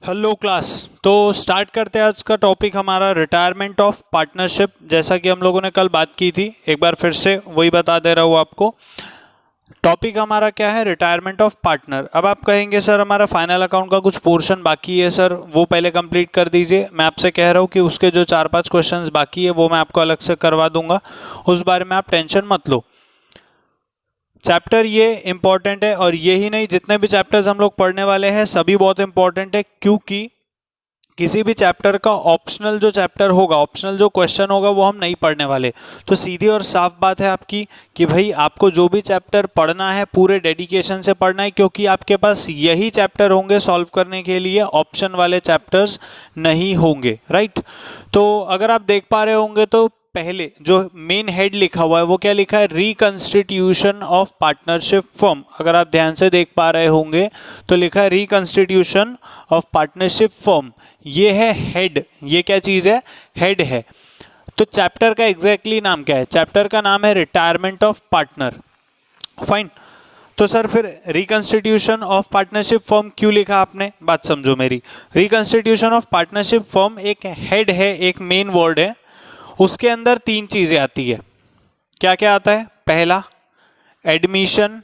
Hello class. तो start करते हैं आज का टॉपिक हमारा रिटायरमेंट ऑफ पार्टनरशिप। जैसा कि हम लोगों ने कल बात की थी, एक बार फिर से वही बता दे रहा हूँ आपको। टॉपिक हमारा क्या है? Retirement of partner. अब आप कहेंगे सर हमारा फाइनल अकाउंट का कुछ पोर्शन बाकी है सर, वो पहले कंप्लीट कर दीजिए। मैं आपसे कह रहा हूँ कि उसके जो 4-5 क्वेश्चंस बाकी है वो मैं आपको अलग से करवा दूंगा, उस बारे में आप टेंशन मत लो। चैप्टर ये इंपॉर्टेंट है, और ये ही नहीं, जितने भी चैप्टर्स हम लोग पढ़ने वाले हैं सभी बहुत इंपॉर्टेंट है, क्योंकि किसी भी चैप्टर का ऑप्शनल जो चैप्टर होगा, ऑप्शनल जो क्वेश्चन होगा वो हम नहीं पढ़ने वाले। तो सीधी और साफ बात है आपकी कि भाई आपको जो भी चैप्टर पढ़ना है पूरे डेडिकेशन से पढ़ना है, क्योंकि आपके पास यही चैप्टर होंगे सॉल्व करने के लिए, ऑप्शन वाले चैप्टर्स नहीं होंगे, राइट। तो अगर आप देख पा रहे होंगे तो पहले जो मेन हेड लिखा हुआ है वो क्या लिखा है? Reconstitution of partnership firm. अगर आप ध्यान से देख पा रहे होंगे तो लिखा है रिकंस्टिट्यूशन ऑफ पार्टनरशिप फर्म। ये है हेड। ये क्या चीज है? हेड है। तो चैप्टर का एग्जैक्टली नाम क्या है? चैप्टर का नाम है रिटायरमेंट ऑफ पार्टनर। फाइन। तो सर फिर रिकंस्टिट्यूशन ऑफ पार्टनरशिप फर्म क्यों लिखा आपने? बात समझो मेरी। रिकंस्टिट्यूशन ऑफ पार्टनरशिप फर्म एक हेड है, एक मेन वर्ड है। उसके अंदर 3 चीजें आती है। क्या क्या आता है? पहला एडमिशन,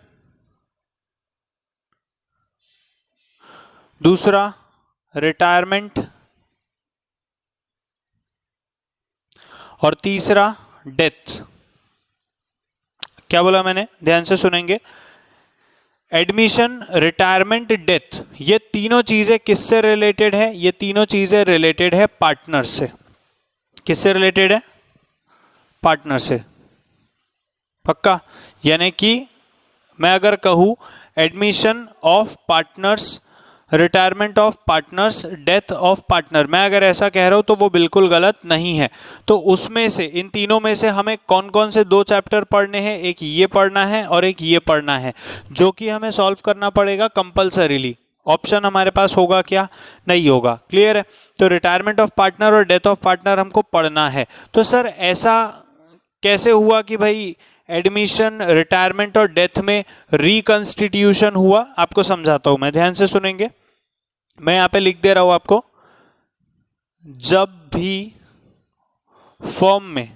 दूसरा रिटायरमेंट, और तीसरा डेथ। क्या बोला मैंने? ध्यान से सुनेंगे। एडमिशन, रिटायरमेंट, डेथ, ये तीनों चीजें किससे रिलेटेड है? ये तीनों चीजें रिलेटेड है पार्टनर से। किससे रिलेटेड है? पार्टनर से। पक्का? यानी कि मैं अगर कहूं admission of partners, retirement of partners, death of partner, मैं अगर ऐसा कह रहा हूं तो वो बिल्कुल गलत नहीं है। तो उसमें से, इन तीनों में से हमें कौन कौन से 2 चैप्टर पढ़ने हैं? एक ये पढ़ना है और एक ये पढ़ना है, जो कि हमें सॉल्व करना पड़ेगा कंपल्सरीली। ऑप्शन हमारे पास होगा क्या? नहीं होगा। क्लियर है? तो रिटायरमेंट ऑफ पार्टनर और डेथ ऑफ पार्टनर हमको पढ़ना है। तो सर ऐसा कैसे हुआ कि भाई एडमिशन, रिटायरमेंट और डेथ में रिकंस्टिट्यूशन हुआ? आपको समझाता हूं मैं, ध्यान से सुनेंगे। मैं यहां पे लिख दे रहा हूं आपको। जब भी फर्म में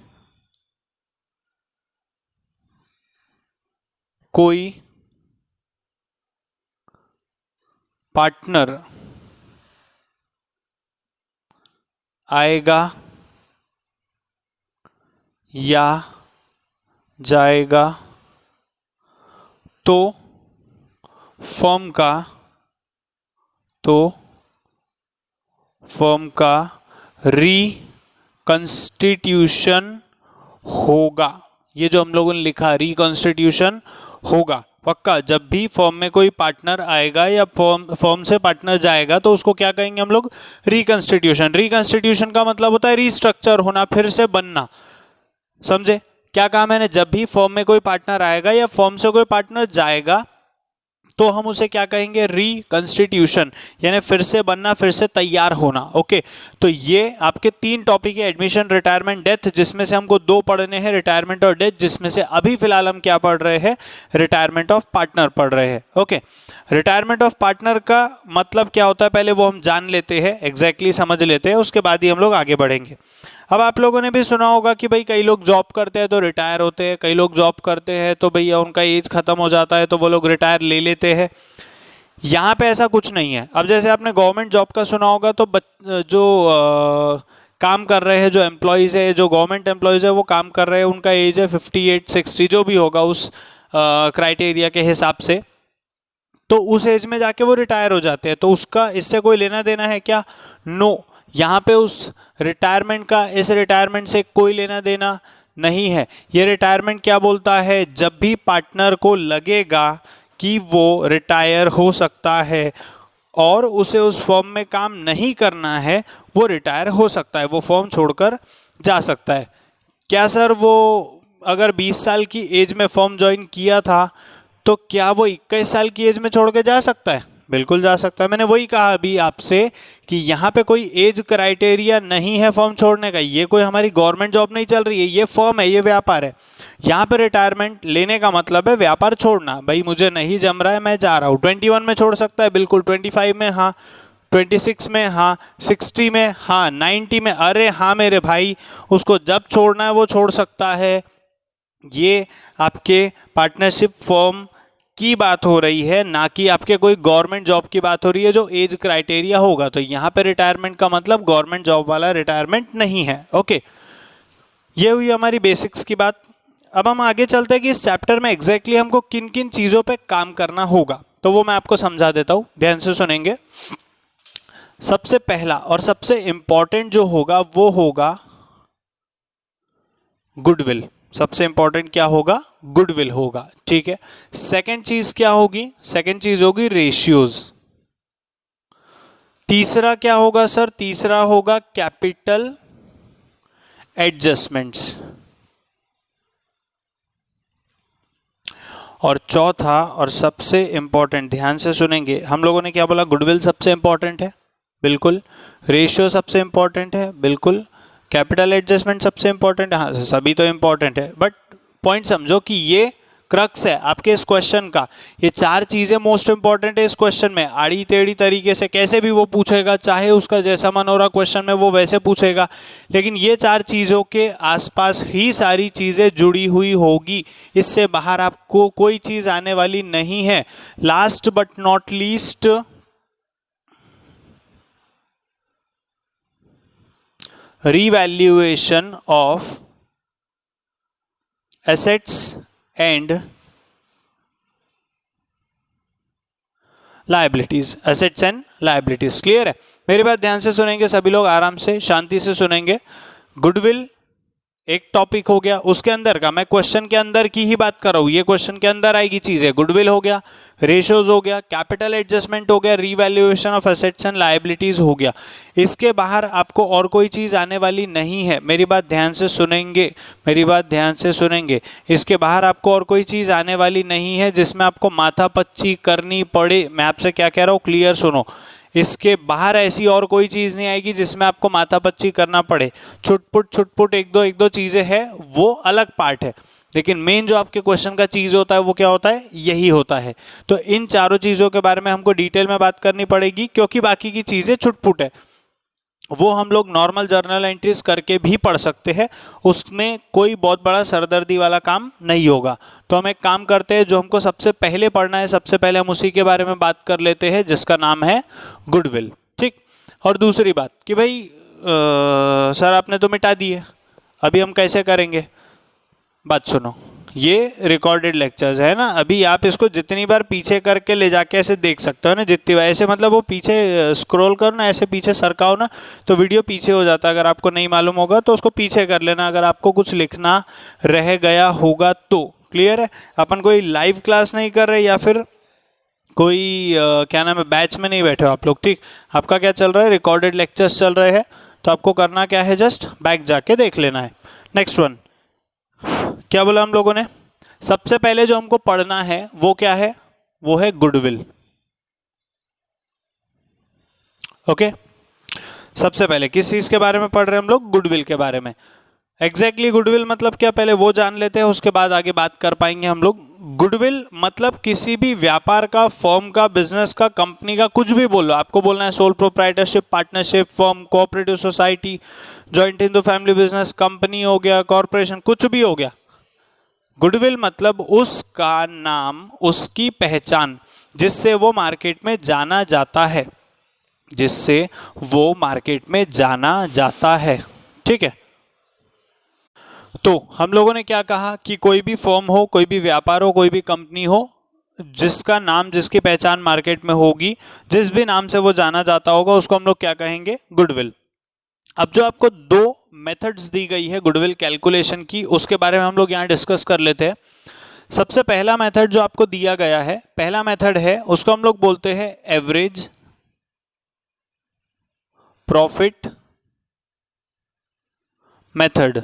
कोई पार्टनर आएगा या जाएगा तो फर्म का रिकंस्टिट्यूशन होगा। ये जो हम लोगों ने लिखा रिकंस्टिट्यूशन होगा, पक्का। जब भी फर्म में कोई पार्टनर आएगा या फर्म से पार्टनर जाएगा तो उसको क्या कहेंगे हम लोग? रिकंस्टिट्यूशन। रिकंस्टिट्यूशन का मतलब होता है रिस्ट्रक्चर होना, फिर से बनना। समझे क्या कहा मैंने? जब भी फर्म में कोई पार्टनर आएगा या फर्म से कोई पार्टनर जाएगा तो हम उसे क्या कहेंगे? रिकंस्टिट्यूशन, यानी फिर से बनना, फिर से तैयार होना। ओके, तो ये आपके 3 टॉपिक है, एडमिशन, रिटायरमेंट, डेथ, जिसमें से हमको 2 पढ़ने हैं, रिटायरमेंट और डेथ, जिसमें से अभी फिलहाल हम क्या पढ़ रहे हैं? रिटायरमेंट ऑफ पार्टनर पढ़ रहे हैं। ओके, रिटायरमेंट ऑफ पार्टनर का मतलब क्या होता है पहले वो हम जान लेते हैं, एग्जैक्टली समझ लेते हैं, उसके बाद ही हम लोग आगे बढ़ेंगे। अब आप लोगों ने भी सुना होगा कि भाई कई लोग जॉब करते हैं तो रिटायर होते हैं, कई लोग जॉब करते हैं तो भैया उनका एज खत्म हो जाता है तो वो लोग रिटायर ले लेते हैं। यहाँ पे ऐसा कुछ नहीं है। अब जैसे आपने गवर्नमेंट जॉब का सुना होगा तो जो काम कर रहे हैं, जो एम्प्लॉयज़ है, जो गवर्नमेंट एम्प्लॉयज़ है वो काम कर रहे हैं, उनका एज है 58-60 जो भी होगा उस क्राइटेरिया के हिसाब से, तो उस एज में जाके वो रिटायर हो जाते हैं। तो उसका इससे कोई लेना देना है क्या? नो। यहाँ पे उस रिटायरमेंट का इस रिटायरमेंट से कोई लेना देना नहीं है। ये रिटायरमेंट क्या बोलता है? जब भी पार्टनर को लगेगा कि वो रिटायर हो सकता है और उसे उस फर्म में काम नहीं करना है, वो रिटायर हो सकता है, वो फर्म छोड़कर जा सकता है। क्या सर वो अगर 20 साल की एज में फर्म ज्वाइन किया था तो क्या वो 21 साल की एज में छोड़ के जा सकता है? बिल्कुल जा सकता है। मैंने वही कहा अभी आपसे कि यहाँ पे कोई एज क्राइटेरिया नहीं है फर्म छोड़ने का। ये कोई हमारी गवर्नमेंट जॉब नहीं चल रही है, ये फर्म है, ये व्यापार है। यहाँ पे रिटायरमेंट लेने का मतलब है व्यापार छोड़ना। भाई मुझे नहीं जम रहा है, मैं जा रहा हूँ। 21 में छोड़ सकता है, बिल्कुल। 25 में, हाँ। 26 में हाँ, 60 में हाँ, 90 में अरे हाँ मेरे भाई, उसको जब छोड़ना है वो छोड़ सकता है। ये आपके पार्टनरशिप फॉर्म की बात हो रही है, ना कि आपके कोई गवर्नमेंट जॉब की बात हो रही है जो एज क्राइटेरिया होगा। तो यहाँ पे रिटायरमेंट का मतलब गवर्नमेंट जॉब वाला रिटायरमेंट नहीं है। ओके, ये हुई हमारी बेसिक्स की बात। अब हम आगे चलते हैं कि इस चैप्टर में एग्जैक्टली हमको किन किन चीज़ों पे काम करना होगा, तो वो मैं आपको समझा देता हूँ, ध्यान से सुनेंगे। सबसे पहला और सबसे इंपॉर्टेंट जो होगा वो होगा गुडविल। सबसे इंपॉर्टेंट क्या होगा? गुडविल होगा, ठीक है। सेकंड चीज क्या होगी? सेकंड चीज होगी रेशियोज। तीसरा क्या होगा सर? तीसरा होगा कैपिटल एडजस्टमेंट्स। और चौथा और सबसे इंपॉर्टेंट, ध्यान से सुनेंगे, हम लोगों ने क्या बोला? गुडविल सबसे इंपॉर्टेंट है, बिल्कुल। रेशियो सबसे इंपॉर्टेंट है, बिल्कुल। कैपिटल एडजस्टमेंट सबसे इंपॉर्टेंट है, हाँ सभी तो इंपॉर्टेंट है, बट पॉइंट समझो कि ये क्रक्स है आपके इस क्वेश्चन का। ये चार चीजें मोस्ट इंपॉर्टेंट है इस क्वेश्चन में। आड़ी टेढ़ी तरीके से कैसे भी वो पूछेगा, चाहे उसका जैसा मन हो रहा क्वेश्चन में वो वैसे पूछेगा, लेकिन ये चार चीजों के आसपास ही सारी चीजें जुड़ी हुई होगी। इससे बाहर आपको कोई चीज आने वाली नहीं है। Last but not least, revaluation of assets and liabilities, assets and liabilities, clear है? मेरी बात ध्यान से सुनेंगे सभी लोग, आराम से शांति से सुनेंगे। गुडविल एक टॉपिक हो गया, उसके अंदर का मैं क्वेश्चन के अंदर की ही बात कर रहा हूं, ये क्वेश्चन के अंदर आएगी चीजें। गुडविल हो गया, रेशियोज हो गया, कैपिटल एडजस्टमेंट हो गया, revaluation of assets and liabilities हो गया। इसके बाहर आपको और कोई चीज आने वाली नहीं है। मेरी बात ध्यान से सुनेंगे, मेरी बात ध्यान से सुनेंगे। इसके बाहर आपको और कोई चीज आने वाली नहीं है जिसमें आपको माथापच्ची करनी पड़े। मैं आपसे क्या कह रहा हूं, क्लियर सुनो। इसके बाहर ऐसी और कोई चीज नहीं आएगी जिसमें आपको माथापच्ची करना पड़े। छुटपुट एक दो चीजें हैं, वो अलग पार्ट है, लेकिन मेन जो आपके क्वेश्चन का चीज होता है वो क्या होता है? यही होता है। तो इन चारों चीजों के बारे में हमको डिटेल में बात करनी पड़ेगी, क्योंकि बाकी की चीजें छुटपुट है, वो हम लोग नॉर्मल जर्नल एंट्रीज करके भी पढ़ सकते हैं, उसमें कोई बहुत बड़ा सरदर्दी वाला काम नहीं होगा। तो हम एक काम करते हैं, जो हमको सबसे पहले पढ़ना है, सबसे पहले हम उसी के बारे में बात कर लेते हैं, जिसका नाम है गुडविल, ठीक। और दूसरी बात कि भाई सर आपने तो मिटा दी है, अभी हम कैसे करेंगे? बात सुनो, ये रिकॉर्डेड लेक्चर्स है ना, अभी आप इसको जितनी बार पीछे करके ले जाके ऐसे देख सकते हो ना, जितनी बार ऐसे, मतलब वो पीछे स्क्रॉल करो ना, ऐसे पीछे सरकाओ ना, तो वीडियो पीछे हो जाता है। अगर आपको नहीं मालूम होगा तो उसको पीछे कर लेना, अगर आपको कुछ लिखना रह गया होगा तो। क्लियर है? अपन कोई लाइव क्लास नहीं कर रहे या फिर कोई क्या नाम है, बैच में नहीं बैठे हो आप लोग, ठीक। आपका क्या चल रहा है? रिकॉर्डेड लेक्चर्स चल रहे हैं, तो आपको करना क्या है? जस्ट बैक जाके देख लेना है। नेक्स्ट वन, क्या बोला हम लोगों ने? सबसे पहले जो हमको पढ़ना है वो क्या है? वो है गुडविल। ओके, सबसे पहले किस चीज के बारे में पढ़ रहे हैं हम लोग? गुडविल के बारे में। एग्जैक्टली गुडविल मतलब क्या, पहले वो जान लेते हैं, उसके बाद आगे बात कर पाएंगे हम लोग। गुडविल मतलब किसी भी व्यापार का, फर्म का, बिजनेस का, कंपनी का, कुछ भी बोलो, आपको बोलना है sole proprietorship, partnership, firm, cooperative society, joint Hindu family business, company हो गया, कॉर्पोरेशन, कुछ भी हो गया। गुडविल मतलब उसका नाम, उसकी पहचान, जिससे वो मार्केट में जाना जाता है, जिससे वो मार्केट में जाना जाता है, ठीक है। तो हम लोगों ने क्या कहा कि कोई भी फर्म हो, कोई भी व्यापार हो, कोई भी कंपनी हो, जिसका नाम, जिसकी पहचान मार्केट में होगी, जिस भी नाम से वो जाना जाता होगा, उसको हम लोग क्या कहेंगे? गुडविल। अब जो आपको दो मेथड्स दी गई है गुडविल कैलकुलेशन की, उसके बारे में हम लोग यहां डिस्कस कर लेते हैं। सबसे पहला मेथड जो आपको दिया गया है, पहला मेथड है, उसको हम लोग बोलते हैं एवरेज प्रॉफिट मेथड।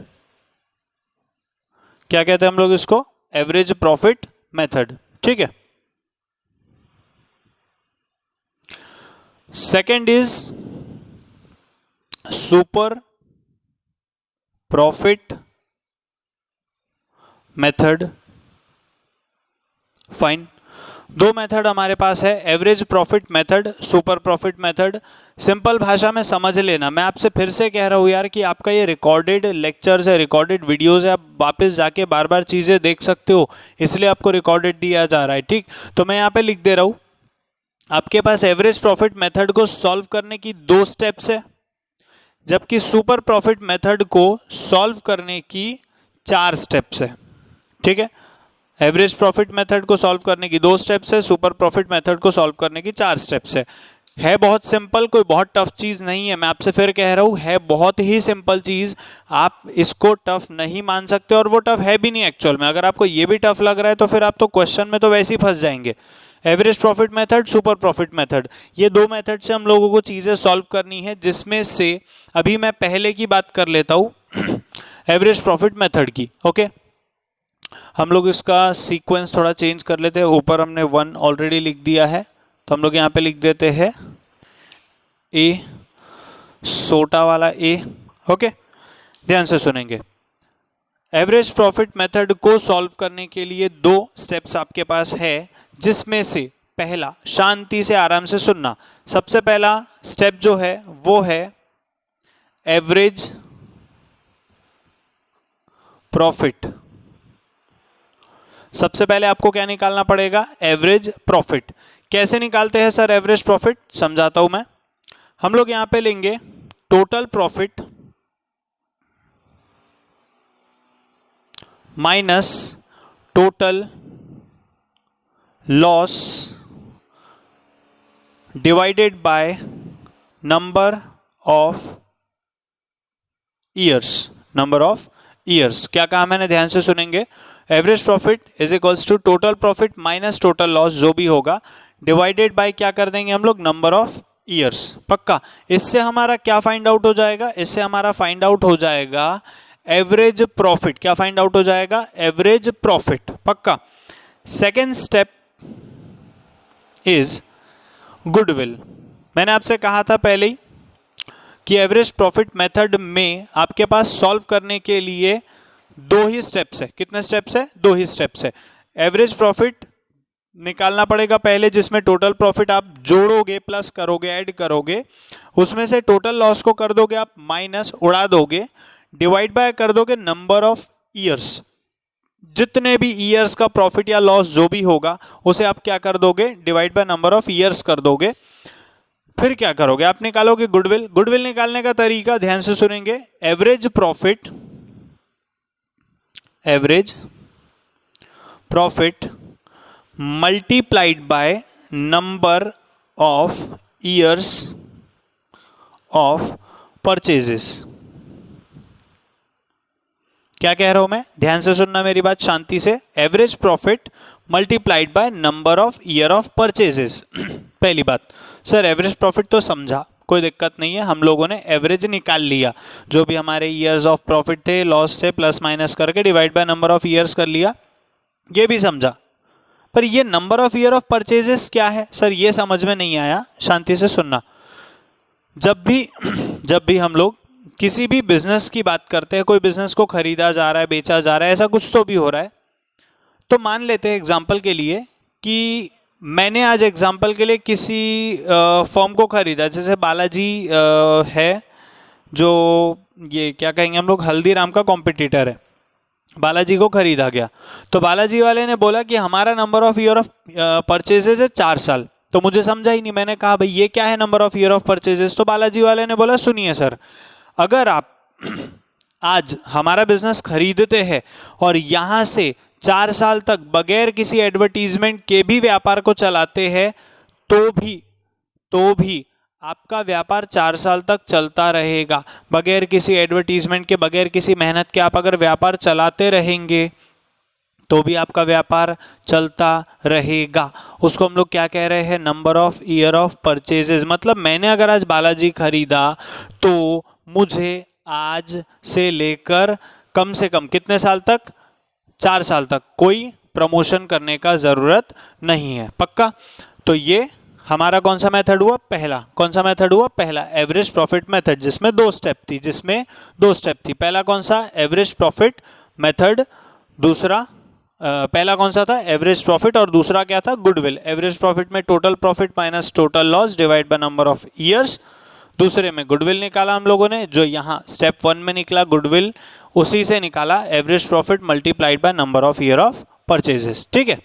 क्या कहते हैं हम लोग इसको? एवरेज प्रॉफिट मेथड, ठीक है। Second is super profit method, fine. दो मेथड हमारे पास है, average profit method, super profit method. Simple भाषा में समझ लेना, मैं आपसे फिर से कह रहा हूँ यार कि आपका ये रिकॉर्डेड लेक्चर्स है, रिकॉर्डेड वीडियोस है, आप वापस जाके बार बार चीज़ें देख सकते हो, इसलिए आपको रिकॉर्डेड दिया जा रहा है, ठीक। तो मैं यहाँ पे लिख दे रहा हूँ, आपके पास एवरेज प्रॉफिट मेथड को सॉल्व करने की 2 स्टेप्स है, जबकि सुपर प्रॉफिट मेथड को सॉल्व करने की 4 स्टेप्स है, ठीक है। एवरेज प्रॉफिट मेथड को सॉल्व करने की 2 स्टेप्स है, सुपर प्रॉफिट मेथड को सॉल्व करने की 4 स्टेप्स है बहुत सिंपल, कोई बहुत टफ चीज नहीं है, मैं आपसे फिर कह रहा हूं है बहुत ही सिंपल चीज, आप इसको टफ नहीं मान सकते और वो टफ है भी नहीं एक्चुअल में। अगर आपको ये भी टफ लग रहा है तो फिर आप तो क्वेश्चन में तो वैसे ही फंस जाएंगे। Average profit method, super profit method, ये 2 मेथड से हम लोगों को चीजें सॉल्व करनी है, जिसमें से अभी मैं पहले की बात कर लेता हूं एवरेज प्रॉफिट मेथड की। ओके, हम लोग इसका सीक्वेंस थोड़ा चेंज कर लेते हैं, ऊपर हमने 1 ऑलरेडी लिख दिया है, तो हम लोग यहाँ पे लिख देते हैं ए, सोटा वाला ए। ओके, ध्यान से सुनेंगे। एवरेज प्रॉफिट मेथड को सॉल्व करने के लिए 2 स्टेप्स आपके पास है, जिसमें से पहला, शांति से आराम से सुनना, सबसे पहला स्टेप जो है वो है एवरेज प्रॉफिट। सबसे पहले आपको क्या निकालना पड़ेगा? Average profit. कैसे निकालते हैं सर एवरेज प्रॉफिट? समझाता हूं मैं। हम लोग यहां पे लेंगे total profit minus total loss divided by number of years. Number of years, क्या कहा मैंने? ध्यान से सुनेंगे। Average profit is equals to total profit minus total loss, जो भी होगा, डिवाइडेड बाय क्या कर देंगे हम लोग? Number of years. पक्का? इससे हमारा क्या फाइंड आउट हो जाएगा? इससे हमारा फाइंड आउट हो जाएगा एवरेज प्रॉफिट। क्या फाइंड आउट हो जाएगा? Average profit. पक्का? Second step is goodwill. मैंने आपसे कहा था पहले ही कि एवरेज प्रॉफिट मेथड में आपके पास सॉल्व करने के लिए 2 ही स्टेप्स है। कितने स्टेप्स है? 2 ही स्टेप्स है। एवरेज प्रॉफिट निकालना पड़ेगा पहले, जिसमें टोटल प्रॉफिट आप जोड़ोगे, प्लस करोगे, ऐड करोगे, उसमें से टोटल लॉस को कर दोगे आप माइनस, उड़ा दोगे, डिवाइड बाय कर दोगे नंबर ऑफ ईयर्स। जितने भी ईयर्स का प्रॉफिट या लॉस जो भी होगा उसे आप क्या कर दोगे? Divide by number of years कर दोगे। फिर क्या करोगे? आप निकालोगे गुडविल। गुडविल निकालने का तरीका ध्यान से सुनेंगे। Average profit multiplied by number of years of purchases. क्या कह रहा हूं मैं? ध्यान से सुनना मेरी बात शांति से। Average profit multiplied by number of year of purchases. पहली बात, सर एवरेज प्रॉफिट तो समझा, कोई दिक्कत नहीं है, हम लोगों ने एवरेज निकाल लिया, जो भी हमारे ईयर्स ऑफ प्रॉफिट थे, लॉस थे, प्लस माइनस करके divide by number of years कर लिया, ये भी समझा। पर ये number of year of purchases क्या है सर? ये समझ में नहीं आया। शांति से सुनना। जब भी हम लोग किसी भी बिजनेस की बात करते हैं, कोई बिजनेस को खरीदा जा रहा है, बेचा जा रहा है, ऐसा कुछ तो भी हो रहा है, तो मान लेते हैं एग्जाम्पल के लिए कि मैंने आज एग्जाम्पल के लिए किसी फर्म को खरीदा, जैसे बालाजी है, जो ये क्या कहेंगे हम लोग, हल्दीराम का कॉम्पिटिटर है, बालाजी को खरीदा गया। तो बालाजी वाले ने बोला कि हमारा number of year of purchases है 4 साल। तो मुझे समझा ही नहीं, मैंने कहा भाई ये क्या है number of year of purchases? तो बालाजी वाले ने बोला सुनिए सर, अगर आप आज हमारा बिजनेस खरीदते हैं और यहाँ से 4 साल तक बगैर किसी एडवर्टीजमेंट के भी व्यापार को चलाते हैं, तो भी आपका व्यापार 4 साल तक चलता रहेगा। बगैर किसी एडवर्टीजमेंट के, बगैर किसी मेहनत के आप अगर व्यापार चलाते रहेंगे तो भी आपका व्यापार चलता रहेगा। उसको हम लोग क्या कह रहे हैं? Number of year of purchases. मतलब मैंने अगर आज बालाजी खरीदा तो मुझे आज से लेकर कम से कम कितने साल तक? 4 साल तक कोई प्रमोशन करने का जरूरत नहीं है। पक्का? तो ये हमारा कौन सा मेथड हुआ? पहला। कौन सा मेथड हुआ? पहला, एवरेज प्रॉफिट मेथड, जिसमें 2 स्टेप थी। पहला कौन सा? Average profit method. दूसरा पहला कौन सा था, एवरेज प्रॉफिट, और दूसरा क्या था, गुडविल। एवरेज प्रॉफिट में total profit minus total loss divide by number of years. दूसरे में गुडविल निकाला हम लोगों ने, जो यहाँ स्टेप 1 में निकला गुडविल, उसी से निकाला average profit multiplied by number of year of purchases. ठीक है।